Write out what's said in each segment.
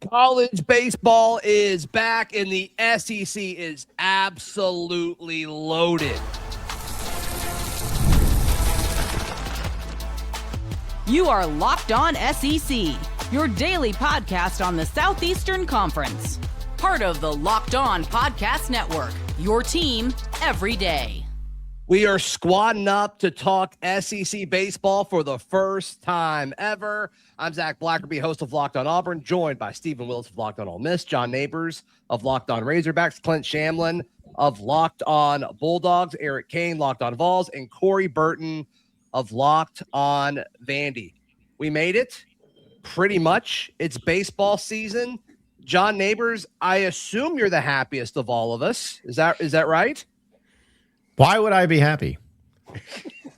College baseball is back, and the SEC is absolutely loaded. You are Locked On SEC, your daily podcast on the Southeastern Conference. Part of the Locked On Podcast Network, your team every day. We are squadding up to talk SEC baseball for the first time ever. I'm Zac Blackerby, host of Locked On Auburn, joined by Steven Willis of Locked On Ole Miss, John Nabors of Locked On Razorbacks, Clint Shamlin of Locked On Bulldogs, Eric Kane, Locked On Vols, and Corey Burton of Locked On Vandy. We made it. Pretty much. It's baseball season. John Nabors, I assume you're the happiest of all of us. Is that right? Why would I be happy?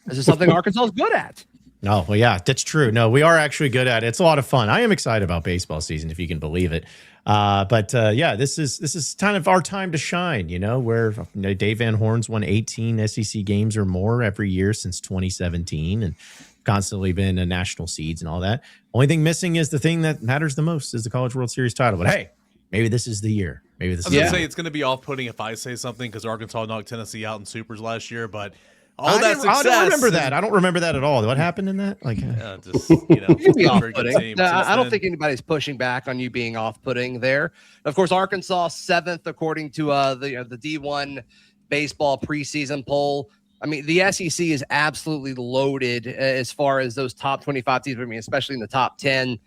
This is something Arkansas is good at. No, well, yeah, that's true. No, we are actually good at it. It's a lot of fun. I am excited about baseball season, if you can believe it. But this is kind of our time to shine, where Dave Van Horn's won 18 SEC games or more every year since 2017 and constantly been a national seeds and all that. Only thing missing is the thing that matters the most is the College World Series title. But hey, maybe this is the year. Maybe this is. I was going to say it's going to be off-putting if I say something because Arkansas knocked Tennessee out in Supers last year, but I don't remember that. I don't remember that at all. What happened in that? Be off-putting. I don't think anybody's pushing back on you being off-putting there. Of course, Arkansas 7th according to the D1 baseball preseason poll. I mean, the SEC is absolutely loaded as far as those top 25 teams. I mean, especially in the top 10.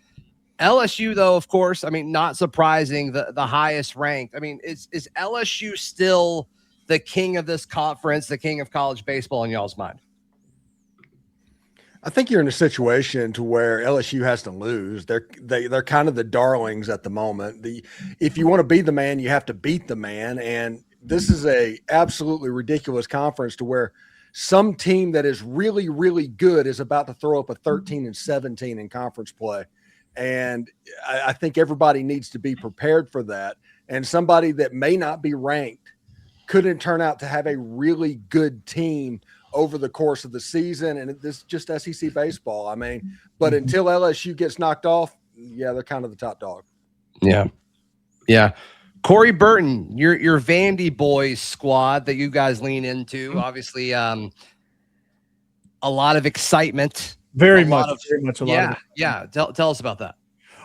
LSU, though, of course, I mean, not surprising, the highest ranked. I mean, is LSU still the king of this conference, the king of college baseball in y'all's mind? I think you're in a situation to where LSU has to lose. They're kind of the darlings at the moment. If you want to be the man, you have to beat the man. And this is a absolutely ridiculous conference to where some team that is really, really good is about to throw up a 13-17 in conference play. And I think everybody needs to be prepared for that. And somebody that may not be ranked couldn't turn out to have a really good team over the course of the season. And this is just SEC baseball. I mean, but until LSU gets knocked off, yeah, they're kind of the top dog. Yeah. Yeah. Corey Burton, your Vandy boys squad that you guys lean into, obviously a lot of excitement. Very much. Yeah. Tell us about that.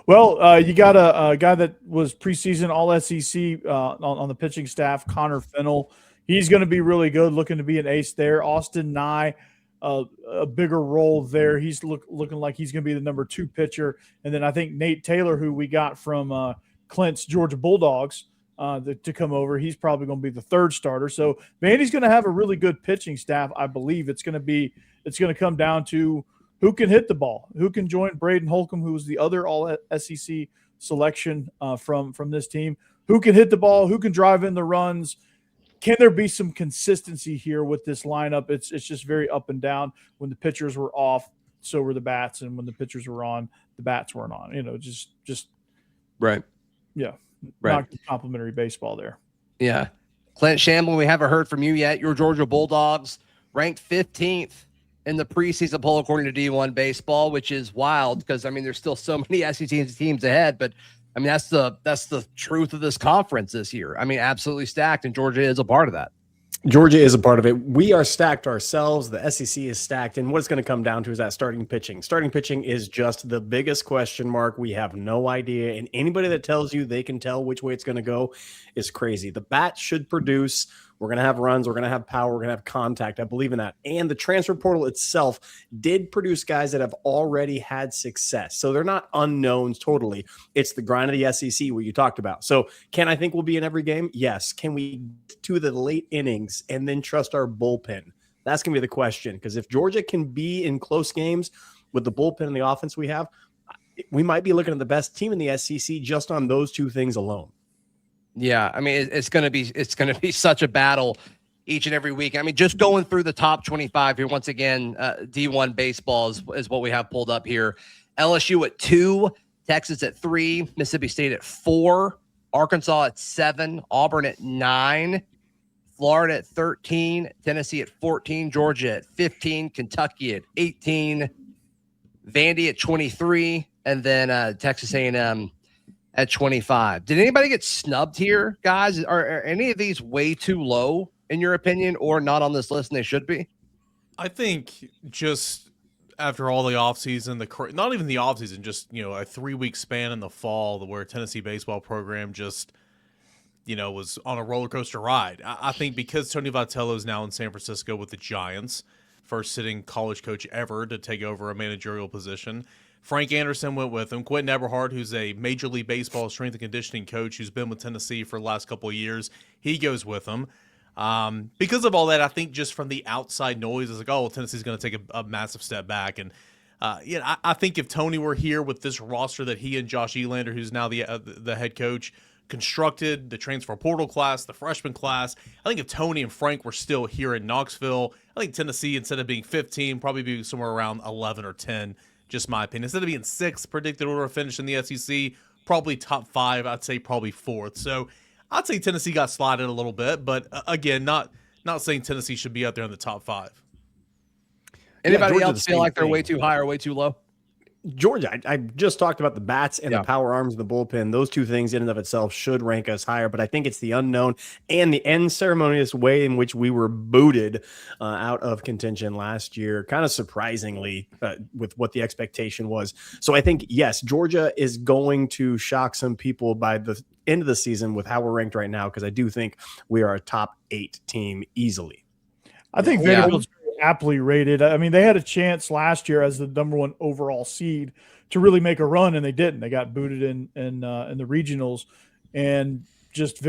Well, you got a guy that was preseason all SEC on the pitching staff, Connor Fennell. He's going to be really good, looking to be an ace there. Austin Nye, a bigger role there. He's looking like he's going to be the number 2 pitcher. And then I think Nate Taylor, who we got from Clint's Georgia Bulldogs to come over, he's probably going to be the 3rd starter. So Vandy's going to have a really good pitching staff. I believe it's going to come down to who can hit the ball, who can join Braden Holcomb, who was the other all-SEC selection from this team, who can hit the ball, who can drive in the runs. Can there be some consistency here with this lineup? It's just very up and down. When the pitchers were off, so were the bats, and when the pitchers were on, the bats weren't on. Just right. Yeah, right. Not complimentary baseball there. Yeah. Clint Shamlin, we haven't heard from you yet. Your Georgia Bulldogs ranked 15th in the preseason poll according to D1 baseball, which is wild because, I mean, there's still so many SEC teams ahead, but I mean, that's the truth of this conference this year. I mean, absolutely stacked, and Georgia is a part of that. Georgia is a part of it. We are stacked ourselves. The SEC is stacked. And what it's going to come down to is that starting pitching. Starting pitching is just the biggest question mark. We have no idea. And anybody that tells you they can tell which way it's going to go is crazy. The bat should produce. We're going to have runs. We're going to have power. We're going to have contact. I believe in that. And the transfer portal itself did produce guys that have already had success. So they're not unknowns totally. It's the grind of the SEC, what you talked about. So can I think we'll be in every game? Yes. Can we get to the late innings and then trust our bullpen? That's going to be the question. Because if Georgia can be in close games with the bullpen and the offense we have, we might be looking at the best team in the SEC just on those 2 things alone. Yeah, I mean, it's going to be such a battle each and every week. I mean, just going through the top 25 here, once again, D1 baseball is what we have pulled up here. LSU at 2, Texas at 3, Mississippi State at 4, Arkansas at 7, Auburn at 9, Florida at 13, Tennessee at 14, Georgia at 15, Kentucky at 18, Vandy at 23, and then Texas A&M at 25. Did anybody get snubbed here, guys? Are any of these way too low in your opinion, or not on this list and they should be? I think just after all the offseason, not even the offseason, just, a 3-week span in the fall where Tennessee baseball program just, was on a roller coaster ride. I think because Tony Vitello is now in San Francisco with the Giants, first sitting college coach ever to take over a managerial position. Frank Anderson went with him. Quentin Eberhard, who's a Major League Baseball strength and conditioning coach who's been with Tennessee for the last couple of years, he goes with him. Because of all that, I think just from the outside noise, it's like, oh, well, Tennessee's going to take a massive step back. And, I think if Tony were here with this roster that he and Josh Elander, who's now the head coach, constructed, the transfer portal class, the freshman class, I think if Tony and Frank were still here in Knoxville, I think Tennessee, instead of being 15, probably be somewhere around 11 or 10, just my opinion. Instead of being 6th predicted order of finish in the SEC, probably top 5, I'd say probably 4th. So I'd say Tennessee got slotted a little bit, but again, not saying Tennessee should be out there in the top 5. Anybody else feel like they're way too high or way too low? Georgia, I just talked about the bats and the power arms of the bullpen. Those two things in and of itself should rank us higher, but I think it's the unknown and the unceremonious way in which we were booted out of contention last year, kind of surprisingly with what the expectation was. So I think, yes, Georgia is going to shock some people by the end of the season with how we're ranked right now, because I do think we are a top 8 team easily. I think Vanderbilt's aptly rated. I mean, they had a chance last year as the number 1 overall seed to really make a run, and they didn't. They got booted in the regionals and just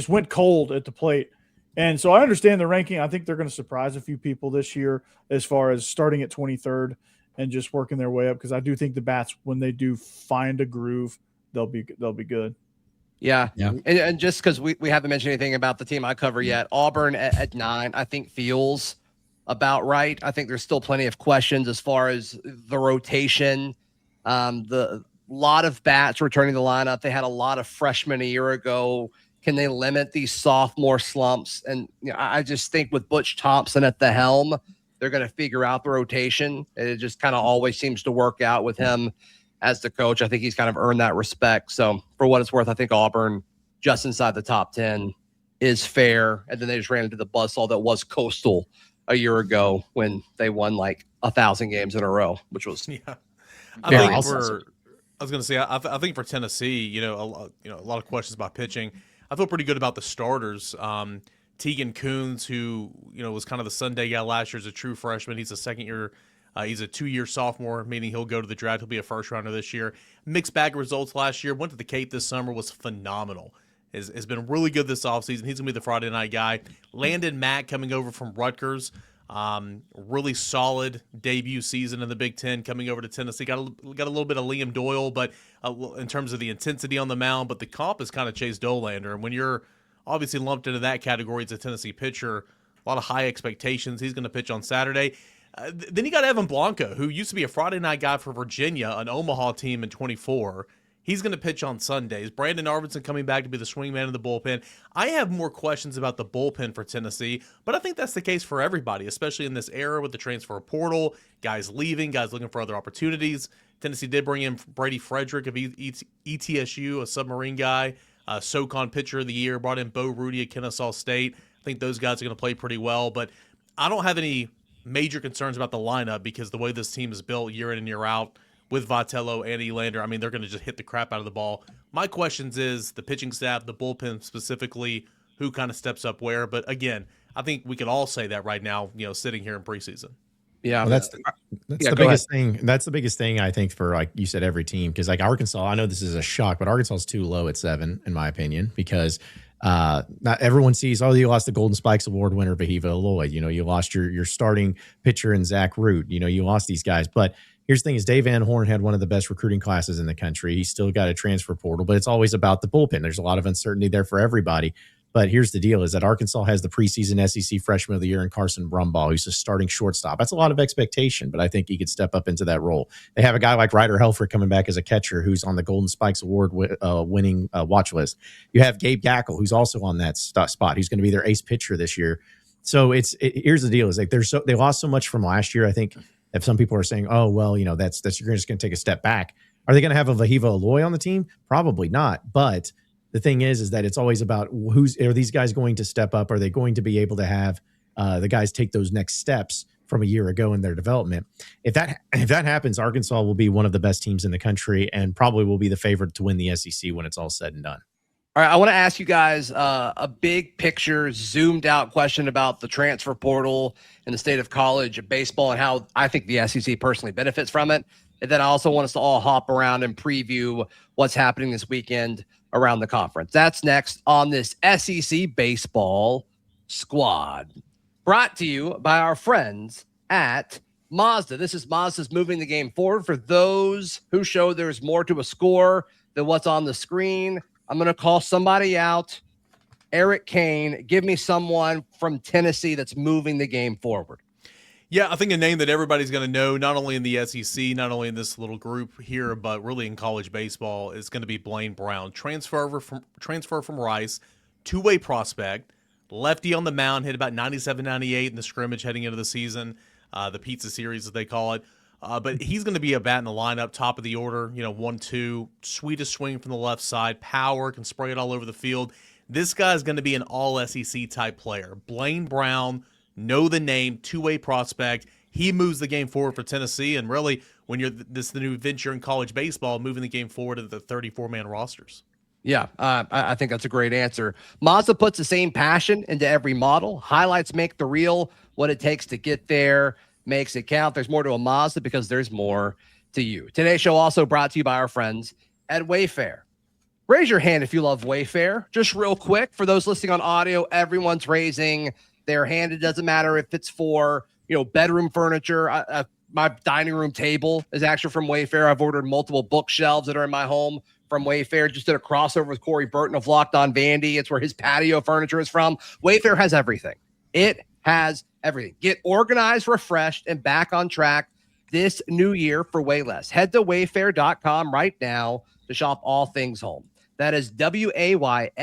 went cold at the plate. And so I understand the ranking. I think they're going to surprise a few people this year as far as starting at 23rd and just working their way up, because I do think the bats, when they do find a groove, they'll be good. Yeah. And just because we haven't mentioned anything about the team I cover yet, Auburn at 9, I think feels about right. I think there's still plenty of questions as far as the rotation. The lot of bats returning the lineup. They had a lot of freshmen a year ago. Can they limit these sophomore slumps? And I just think with Butch Thompson at the helm, they're going to figure out the rotation. It just kind of always seems to work out with him as the coach. I think he's kind of earned that respect. So for what it's worth, I think Auburn just inside the top 10 is fair. And then they just ran into the buzzsaw that was Coastal a year ago when they won like 1,000 games in a row, which was I think for Tennessee, a lot of questions about pitching. I feel pretty good about the starters. Tegan Coons, who was kind of the Sunday guy last year, is a true freshman. He's a second year. He's a 2-year sophomore, meaning he'll go to the draft. He'll be a first rounder this year. Mixed bag of results last year. Went to the Cape this summer, was phenomenal. Has been really good this offseason. He's going to be the Friday night guy. Landon Mack coming over from Rutgers. Really solid debut season in the Big Ten, coming over to Tennessee. Got a little bit of Liam Doyle, but in terms of the intensity on the mound, but the comp is kind of Chase Dolander. And when you're obviously lumped into that category as a Tennessee pitcher, a lot of high expectations. He's going to pitch on Saturday. Then you got Evan Blanco, who used to be a Friday night guy for Virginia, an Omaha team in 24. He's going to pitch on Sundays. Brandon Arvidsson coming back to be the swingman in the bullpen. I have more questions about the bullpen for Tennessee, but I think that's the case for everybody, especially in this era with the transfer portal, guys leaving, guys looking for other opportunities. Tennessee did bring in Brady Frederick of ETSU, a submarine guy, SoCon pitcher of the year, brought in Bo Rudy at Kennesaw State. I think those guys are going to play pretty well, but I don't have any major concerns about the lineup because the way this team is built year in and year out, with Vitello and Elander, I mean, they're going to just hit the crap out of the ball. My questions is the pitching staff, the bullpen specifically, who kind of steps up where. But again, I think we could all say that right now, sitting here in preseason. Yeah, well, that's the biggest thing. That's the biggest thing I think for, like you said, every team, because like Arkansas, I know this is a shock, but Arkansas is too low at 7 in my opinion, because not everyone sees, you lost the Golden Spikes Award winner Vahiva Lloyd, you lost your starting pitcher in Zach Root, you lost these guys, but here's the thing is Dave Van Horn had one of the best recruiting classes in the country. He's still got a transfer portal, but it's always about the bullpen. There's a lot of uncertainty there for everybody. But here's the deal is that Arkansas has the preseason SEC Freshman of the Year in Carson Brumbaugh, who's a starting shortstop. That's a lot of expectation, but I think he could step up into that role. They have a guy like Ryder Helfrich coming back as a catcher who's on the Golden Spikes Award winning watch list. You have Gabe Gackel, who's also on that spot. He's going to be their ace pitcher this year. So here's the deal is like they lost so much from last year. I think if some people are saying, oh, well, that's you're just going to take a step back. Are they going to have a Vahiva Aloy on the team? Probably not. But the thing is that it's always about are these guys going to step up? Are they going to be able to have the guys take those next steps from a year ago in their development? If that happens, Arkansas will be one of the best teams in the country and probably will be the favorite to win the SEC when it's all said and done. All right, I want to ask you guys a big picture, zoomed out question about the transfer portal in the state of college baseball and how I think the SEC personally benefits from it. And then I also want us to all hop around and preview what's happening this weekend around the conference. That's next on this SEC Baseball Squad, brought to you by our friends at Mazda. This is Mazda's moving the game forward. For those who show there's more to a score than what's on the screen, I'm going to call somebody out. Eric Kane, give me someone from Tennessee that's moving the game forward. Yeah, I think a name that everybody's going to know, not only in the SEC, not only in this little group here, but really in college baseball, is going to be Blaine Brown. Transfer from Rice, two-way prospect, lefty on the mound, hit about 97, 98 in the scrimmage heading into the season, the pizza series as they call it. But he's going to be a bat in the lineup, top of the order, 1-2, sweetest swing from the left side, power, can spray it all over the field. This guy is going to be an all-SEC type player. Blaine Brown, know the name, two-way prospect. He moves the game forward for Tennessee, and really, when you're the new venture in college baseball, moving the game forward to the 34-man rosters. Yeah, I think that's a great answer. Mazda puts the same passion into every model. Highlights make the reel. What it takes to get there makes it count. There's more to a Mazda because there's more to you. Today's show also brought to you by our friends at Wayfair. Raise your hand if you love Wayfair. Just real quick, for those listening on audio, everyone's raising their hand. It doesn't matter if it's for, bedroom furniture. My dining room table is actually from Wayfair. I've ordered multiple bookshelves that are in my home from Wayfair. Just did a crossover with Corey Burton of Locked On Vandy. It's where his patio furniture is from. Wayfair has everything. It has everything. Get organized, refreshed, and back on track this new year for way less. Head to wayfair.com right now to shop all things home. That is WAYFAIR.com.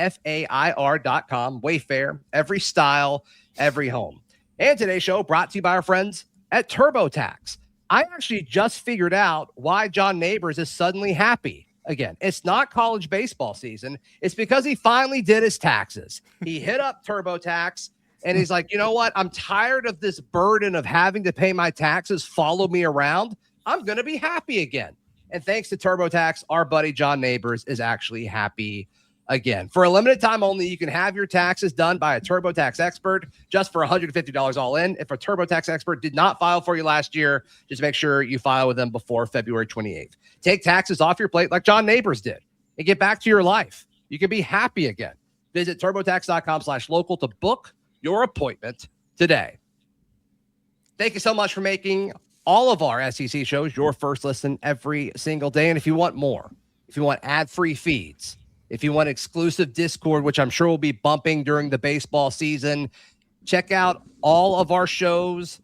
Wayfair, every style, every home. And today's show brought to you by our friends at TurboTax. I actually just figured out why John Nabors is suddenly happy again. It's not college baseball season. It's because he finally did his taxes. He hit up TurboTax and he's like, you know what? I'm tired of this burden of having to pay my taxes follow me around. I'm going to be happy again. And thanks to TurboTax, our buddy John Nabors is actually happy again. For a limited time only, you can have your taxes done by a TurboTax expert just for $150 all in. If a TurboTax expert did not file for you last year, just make sure you file with them before February 28th. Take taxes off your plate like John Nabors did and get back to your life. You can be happy again. Visit TurboTax.com/local to book your appointment today. Thank you so much for making all of our SEC shows your first listen every single day. And if you want more, if you want ad-free feeds, if you want exclusive Discord, which I'm sure will be bumping during the baseball season, check out all of our shows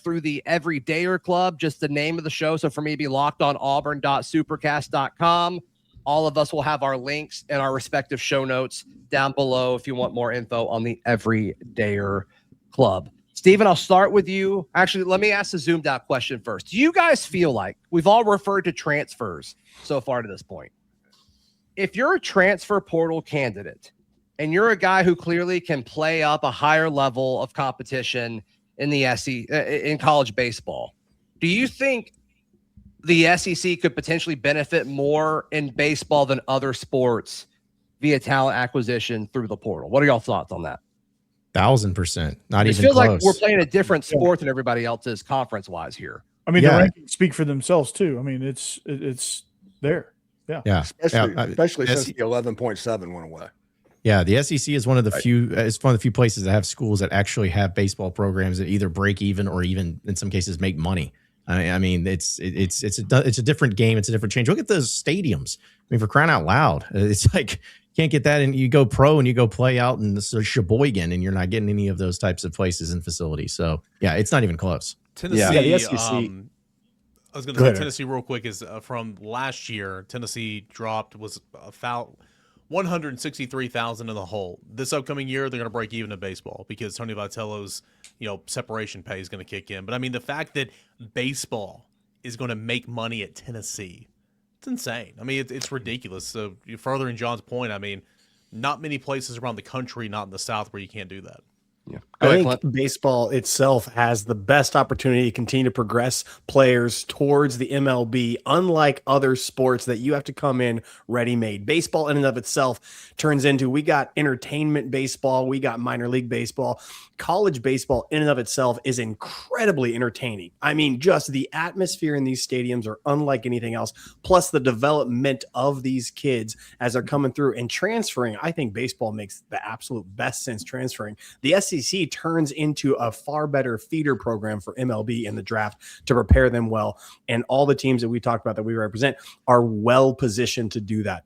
through the Everydayer Club, just the name of the show. So for me, be locked on auburn.supercast.com. All of us will have our links and our respective show notes down below if you want more info on the Everydayer Club. Steven, I'll start with you. Actually, let me ask the zoomed out question first. Do you guys feel like we've all referred to transfers so far to this point? If you're a transfer portal candidate and you're a guy who clearly can play up a higher level of competition in the SEC, in college baseball, do you think the SEC could potentially benefit more in baseball than other sports via talent acquisition through the portal? What are y'all thoughts on that? 1,000%. Not even close. It feels like we're playing a different sport than everybody else is conference-wise here. I mean, the rankings speak for themselves too. I mean, it's there. Yeah. Especially since the 11.7 went away. Yeah, the SEC is one of the few. It's one of the few places that have schools that actually have baseball programs that either break even or even in some cases make money. I mean, it's a different game. It's a different change. Look at those stadiums. I mean, for crying out loud, it's like you can't get that, and you go pro and you go play out in Sheboygan, and you're not getting any of those types of places and facilities. So yeah, it's not even close. Tennessee, the SEC. I was going to say Tennessee real quick is from last year. Tennessee was a foul 163,000 in the hole. This upcoming year, they're going to break even in baseball because Tony Vitello's separation pay is going to kick in. But I mean, the fact that baseball is going to make money at Tennessee, It's insane. I mean, it's ridiculous. So furthering John's point, I mean, not many places around the country, not in the South, where you can't do that. Yeah. I think baseball itself has the best opportunity to continue to progress players towards the MLB, unlike other sports that you have to come in ready-made. Baseball in and of itself turns into, we got entertainment baseball, we got minor league baseball. College baseball in and of itself is incredibly entertaining. I mean, just the atmosphere in these stadiums are unlike anything else. Plus the development of these kids as they're coming through and transferring. I think baseball makes the absolute best sense transferring. The SEC turns into a far better feeder program for MLB in the draft to prepare them well. And all the teams that we talked about that we represent are well positioned to do that.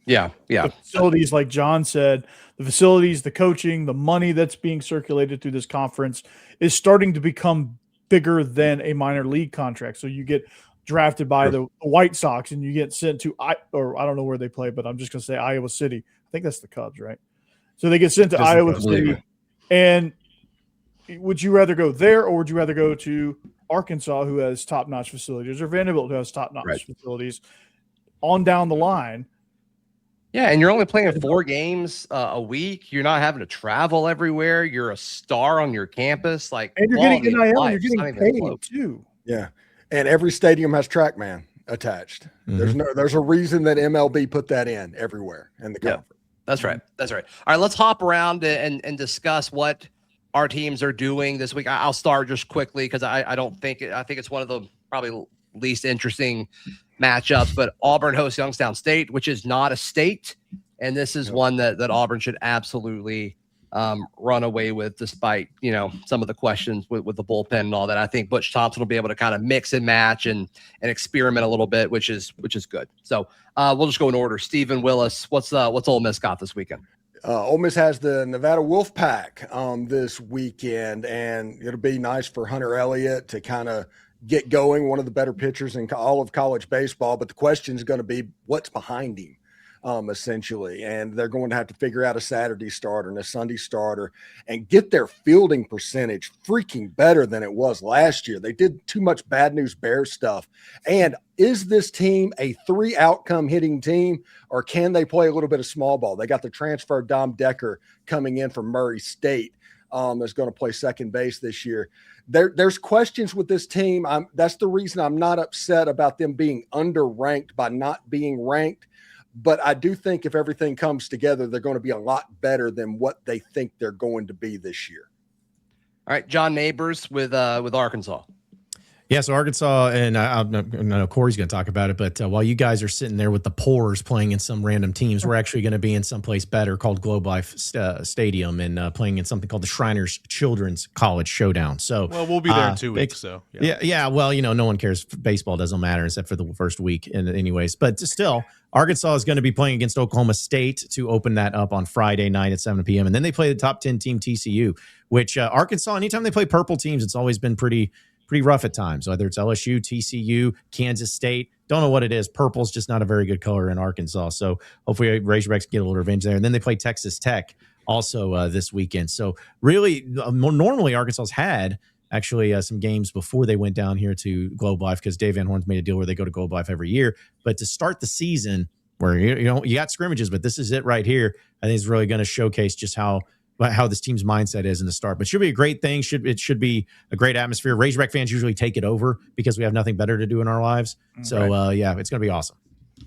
Yeah. The facilities, like John said, the facilities, the coaching, the money that's being circulated through this conference is starting to become bigger than a minor league contract. So you get drafted by the White Sox and you get sent to, I don't know where they play, but I'm just going to say Iowa City. I think that's the Cubs, right? So they get sent to Iowa City. And would you rather go there, or would you rather go to Arkansas, who has top-notch facilities, or Vanderbilt, who has top-notch facilities, on down the line? Yeah, and you're only playing 4 games a week. You're not having to travel everywhere. You're a star on your campus. Like, and you're getting NIL, you're getting paid too. Yeah, and every stadium has TrackMan attached. There's a reason that MLB put that in everywhere in the conference. That's right. All right, let's hop around and discuss what our teams are doing this week. I'll start just quickly because I think it's one of the probably least interesting matchups. But Auburn hosts Youngstown State, which is not a state, and this is one that Auburn should absolutely run away with, despite some of the questions with the bullpen and all that. I think Butch Thompson will be able to kind of mix and match and experiment a little bit, which is good. So we'll just go in order. Steven Willis, what's Ole Miss got this weekend? Ole Miss has the Nevada Wolfpack this weekend, and it'll be nice for Hunter Elliott to kind of get going, one of the better pitchers in all of college baseball. But the question is going to be what's behind him, essentially. And they're going to have to figure out a Saturday starter and a Sunday starter and get their fielding percentage freaking better than it was last year. They did too much bad news Bears stuff. And is this team a 3 outcome hitting team, or can they play a little bit of small ball? They got the transfer Dom Decker coming in from Murray State. Is going to play second base this year. There's questions with this team. That's the reason I'm not upset about them being underranked by not being ranked. But I do think if everything comes together, they're going to be a lot better than what they think they're going to be this year. All right, John Nabors with Arkansas. Yeah, so Arkansas, and I know Corey's going to talk about it, but while you guys are sitting there with the Poors playing in some random teams, we're actually going to be in someplace better called Globe Life Stadium and playing in something called the Shriners Children's College Showdown. So, well, we'll be there in 2 weeks. So yeah. Well, no one cares. Baseball doesn't matter except for the first week, anyways. But still, Arkansas is going to be playing against Oklahoma State to open that up on Friday night at 7 p.m. And then they play the top 10 team TCU, which Arkansas, anytime they play purple teams, it's always been pretty rough at times, whether it's LSU, TCU, Kansas State. Don't know what it is. Purple's just not a very good color in Arkansas. So hopefully Razorbacks get a little revenge there. And then they play Texas Tech also this weekend. So really, normally Arkansas's had actually some games before they went down here to Globe Life, because Dave Van Horn's made a deal where they go to Globe Life every year. But to start the season, where you got scrimmages, but this is it right here, I think is really going to showcase just how this team's mindset is in the start. But should be a great thing. It should be a great atmosphere. Razorback fans usually take it over because we have nothing better to do in our lives. So yeah, it's going to be awesome.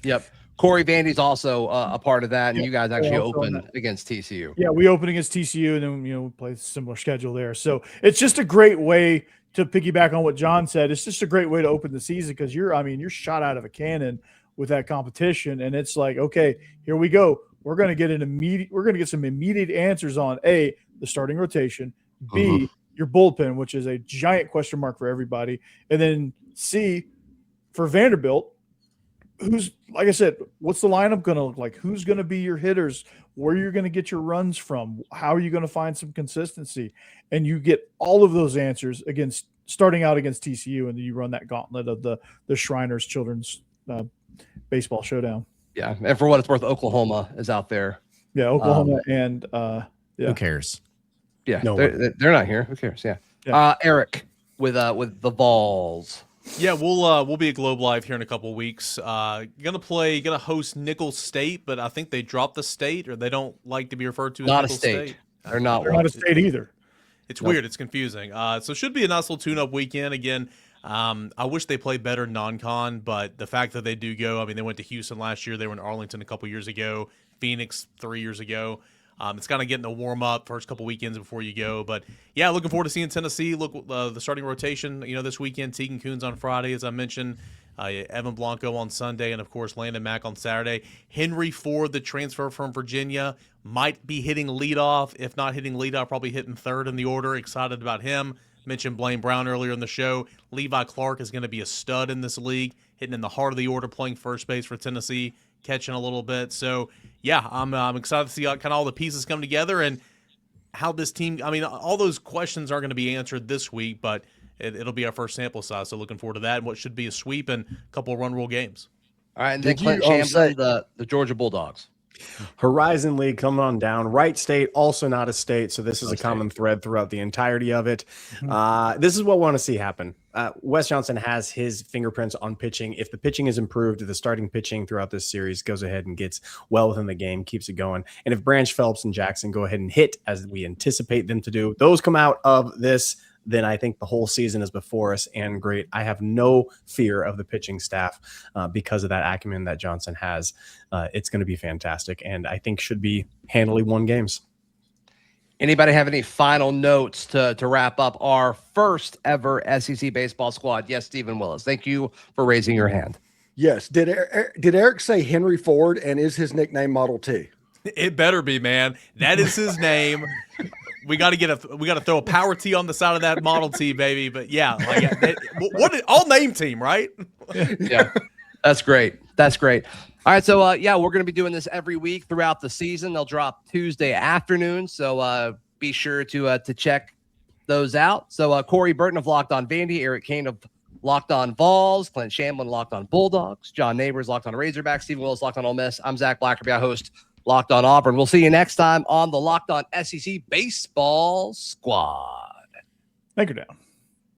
Yep. Corey Vandy's also a part of that, and you guys actually open against TCU. Yeah, we open against TCU, and then we play a similar schedule there. So it's just a great way to piggyback on what John said. It's just a great way to open the season because you're shot out of a cannon with that competition, and it's like, okay, here we go. We're going to get some immediate answers on A, the starting rotation, B, your bullpen, which is a giant question mark for everybody, and then C, for Vanderbilt, who's, like I said, what's the lineup going to look like? Who's going to be your hitters? Where you're going to get your runs from? How are you going to find some consistency? And you get all of those answers starting out against TCU, and then you run that gauntlet of the Shriners Children's Baseball Showdown. Yeah, and for what it's worth, Oklahoma is out there. Yeah, Oklahoma and who cares? Yeah, they're not here. Who cares? Yeah. Eric with the Vols. Yeah, we'll be at Globe Live here in a couple of weeks. Gonna host Nicholls State, but I think they dropped the state, or they don't like to be referred to as Not a Nicholls state. State. They're not They're one. not a state either. It's weird. It's confusing. So it should be a nice little tune-up weekend. Again, I wish they played better non-con, but the fact that they do go, I mean, they went to Houston last year. They were in Arlington a couple years ago, Phoenix 3 years ago. It's kind of getting a warm-up first couple weekends before you go. But, yeah, looking forward to seeing Tennessee. Look, the starting rotation, this weekend, Tegan Kuhn's on Friday, as I mentioned. Evan Blanco on Sunday, and, of course, Landon Mack on Saturday. Henry Ford, the transfer from Virginia, might be hitting leadoff. If not hitting leadoff, probably hitting third in the order. Excited about him. Mentioned Blaine Brown earlier in the show. Levi Clark is going to be a stud in this league, hitting in the heart of the order, playing first base for Tennessee, catching a little bit. So, yeah, I'm excited to see how kind of all the pieces come together and how this team – I mean, all those questions aren't going to be answered this week, but it'll be our first sample size. So looking forward to that and what should be a sweep and a couple of run rule games. All right, and then Did Clint you, Chamberlain, the Georgia Bulldogs. Horizon League coming on down. Wright State, also not a state, so this is a common thread throughout the entirety of it. This is what we want to see happen. Wes Johnson has his fingerprints on pitching. If the pitching is improved, the starting pitching throughout this series goes ahead and gets well within the game, keeps it going. And if Branch, Phelps, and Jackson go ahead and hit as we anticipate them to do, those come out of this, then I think the whole season is before us and great. I have no fear of the pitching staff because of that acumen that Johnson has. It's going to be fantastic, and I think should be handily won games. Anybody have any final notes to wrap up our first ever SEC baseball squad? Yes, Steven Willis. Thank you for raising your hand. Yes. Did Eric say Henry Ford, and is his nickname Model T? It better be, man. That is his name. We got to throw a power T on the side of that Model T, baby. But yeah, all name team, right? Yeah, that's great. That's great. All right, so we're going to be doing this every week throughout the season. They'll drop Tuesday afternoon, so be sure to check those out. So Corey Burton of Locked On Vandy, Eric Kane of Locked On Vols, Clint Chamberlain Locked On Bulldogs, John Nabors Locked On Razorbacks, Steven Willis Locked On Ole Miss. I'm Zac Blackerby, I host Locked On Auburn. We'll see you next time on the Locked On SEC Baseball Squad. Thank you, down.